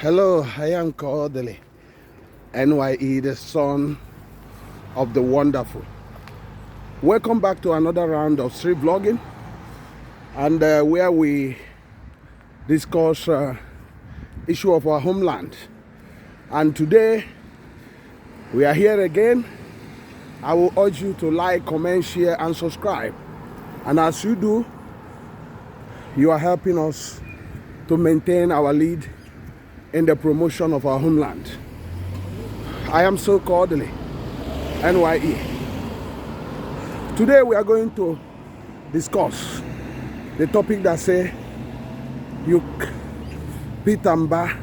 Hello, I am Kodili-nye, the son of the wonderful. Welcome back to another round of street vlogging, and where we discuss issue of our homeland. And today we are here again. I will urge you to like, comment, share, and subscribe. And as you do, you are helping us to maintain our lead in the promotion of our homeland. I am so Kodili-nye. Today we are going to discuss the topic that say Peter Mbah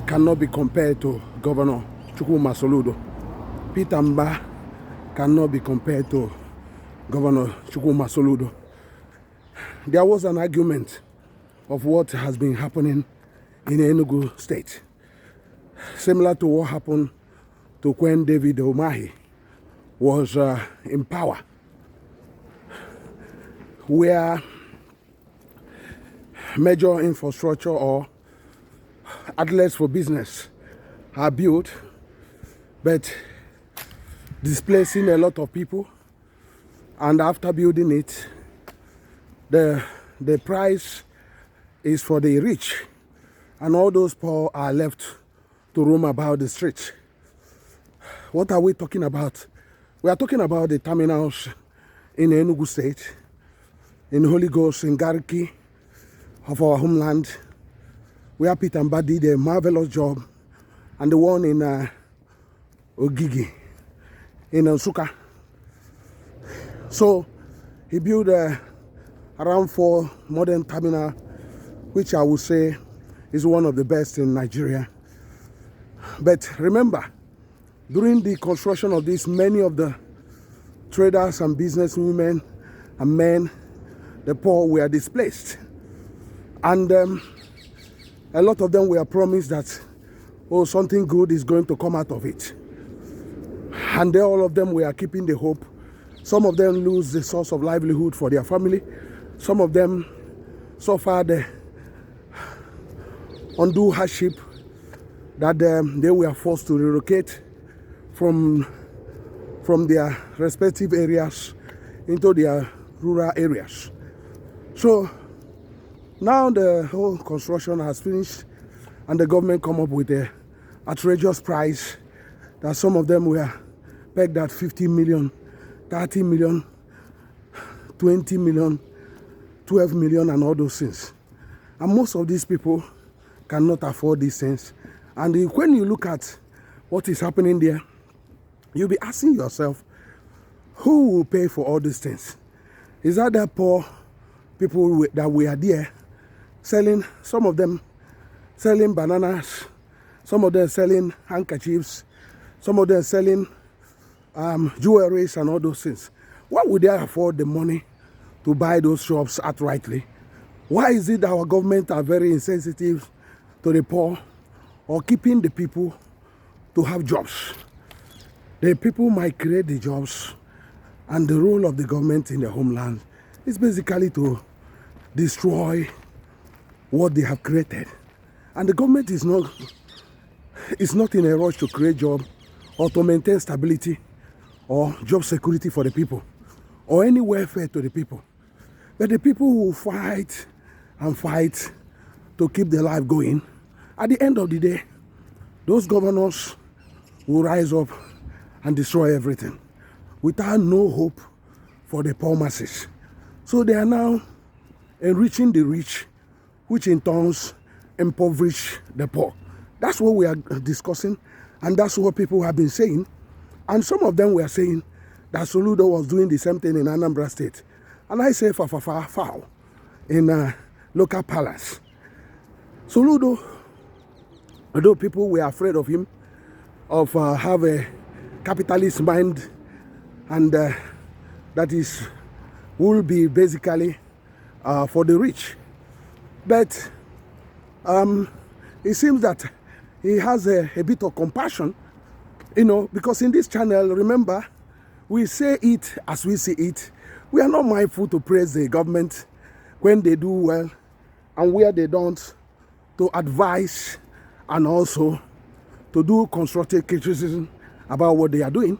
cannot be compared to Governor Soludo. Peter Mbah cannot be compared to Governor Soludo. There was an argument of what has been happening in Enugu State, similar to what happened to when David Umahi was in power, where major infrastructure or outlets for business are built, but displacing a lot of people, and after building it, the price is for the rich, and all those poor are left to roam about the streets. What are we talking about? We are talking about the terminals in Enugu State, in Holy Ghost, in Garki, of our homeland, where Peter Mbah did a marvelous job, and the one in Ogigi, in Nsukka. So he built around 4 modern terminals, which I would say is one of the best in Nigeria. But remember, during the construction of this, many of the traders and businesswomen and men, the poor, were displaced. And a lot of them were promised that, oh, something good is going to come out of it. And all of them were keeping the hope. Some of them lose the source of livelihood for their family. Some of them suffer the undue hardship that they were forced to relocate from their respective areas into their rural areas. So now the whole construction has finished, and the government come up with an outrageous price that some of them were pegged at 50 million, 30 million, 20 million, 12 million, and all those things. And most of these people cannot afford these things. And when you look at what is happening there, you'll be asking yourself, who will pay for all these things? Is that the poor people that we are there selling, some of them selling bananas, some of them selling handkerchiefs, some of them selling jewelries and all those things? Why would they afford the money to buy those shops outrightly? Why is it that our government are very insensitive to the poor, or keeping the people to have jobs? The people might create the jobs, and the role of the government in the homeland is basically to destroy what they have created. And the government is not in a rush to create jobs or to maintain stability or job security for the people or any welfare to the people. But the people who fight and fight to keep their life going, at the end of the day, those governors will rise up and destroy everything without no hope for the poor masses. So they are now enriching the rich, which in turns impoverish the poor. That's what we are discussing, and that's what people have been saying. And some of them were saying that Soludo was doing the same thing in Anambra State. And I say foul in local palace. Soludo, although people were afraid of him, of have a capitalist mind, and that is will be basically for the rich. But it seems that he has a bit of compassion, because in this channel, remember, we say it as we see it. We are not mindful to praise the government when they do well and where they don't, to advise and also to do constructive criticism about what they are doing.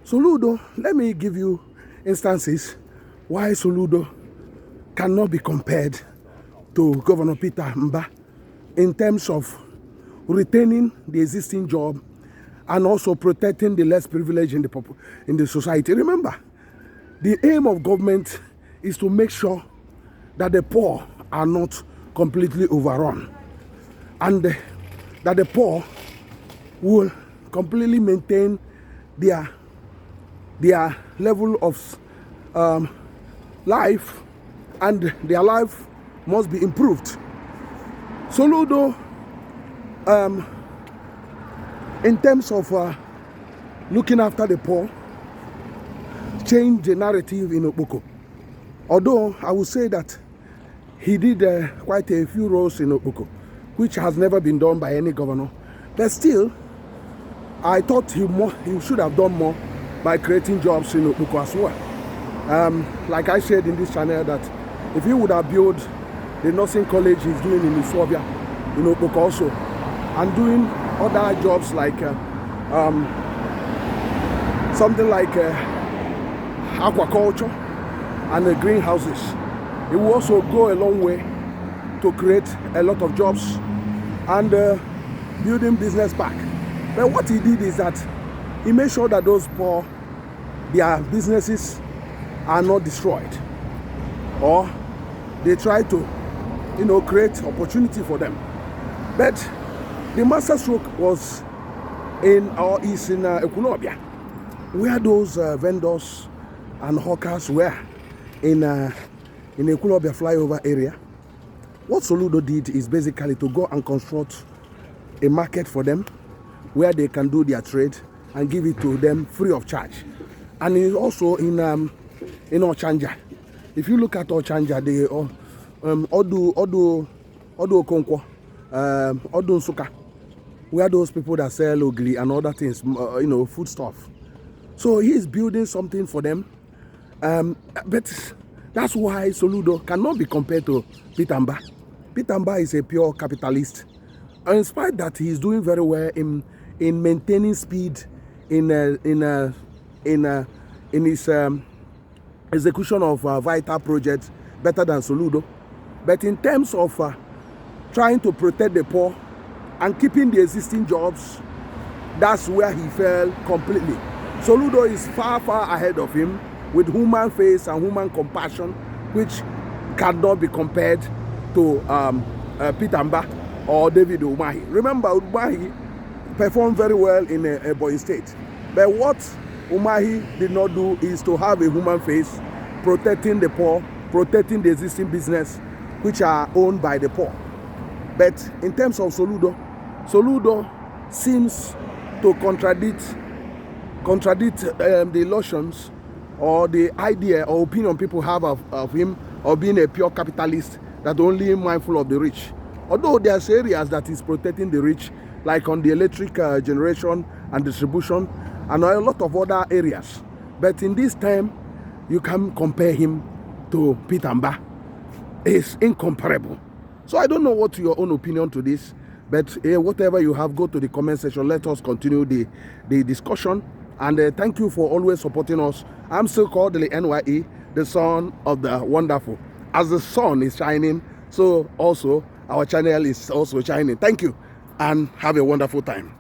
Soludo, let me give you instances why Soludo cannot be compared to Governor Peter Mbah in terms of retaining the existing job and also protecting the less privileged in the society. Remember, the aim of government is to make sure that the poor are not completely overrun, and that the poor will completely maintain their level of life, and their life must be improved. Soludo, in terms of looking after the poor, changed the narrative in Okpoko. Although I would say that he did quite a few roles in Okpoko, which has never been done by any governor. But still, I thought he should have done more by creating jobs in Okpoko as well. Like I said in this channel, that if he would have built the nursing college he's doing in Iswabia, in Okpoko also, and doing other jobs like something like aquaculture and greenhouses, it will also go a long way to create a lot of jobs and building business back. But what he did is that he made sure that those poor, their businesses are not destroyed, or they try to, create opportunity for them. But the master stroke was in Ekulobia, where those vendors and hawkers were in Ekulobia flyover area. What Soludo did is basically to go and construct a market for them where they can do their trade and give it to them free of charge. And it's also in Ochanja. If you look at Ochanja, the Odu Okonkwo, Odu Nsuka, where those people that sell ogli and other things, food stuff. So he is building something for them. But that's why Soludo cannot be compared to Peter Mbah. Peter Mbah is a pure capitalist. And in spite that he is doing very well in maintaining speed in his execution of vital projects, better than Soludo. But in terms of trying to protect the poor and keeping the existing jobs, that's where he fell completely. Soludo is far ahead of him with human face and human compassion, which cannot be compared to Peter Mbah or David Umahi. Remember, Umahi performed very well in Ebonyi State. But what Umahi did not do is to have a human face, protecting the poor, protecting the existing business, which are owned by the poor. But in terms of Soludo seems to contradict the illusions or the idea or opinion people have of him of being a pure capitalist that only mindful of the rich. Although there's areas that is protecting the rich, like on the electric generation and distribution, and a lot of other areas. But in this time, you can compare him to Peter Mbah. It's incomparable. So I don't know what your own opinion to this, but whatever you have, go to the comment section. Let us continue the discussion. And thank you for always supporting us. I'm still called Kodili-nye, the son of the wonderful. As the sun is shining, so also our channel is also shining. Thank you, and have a wonderful time.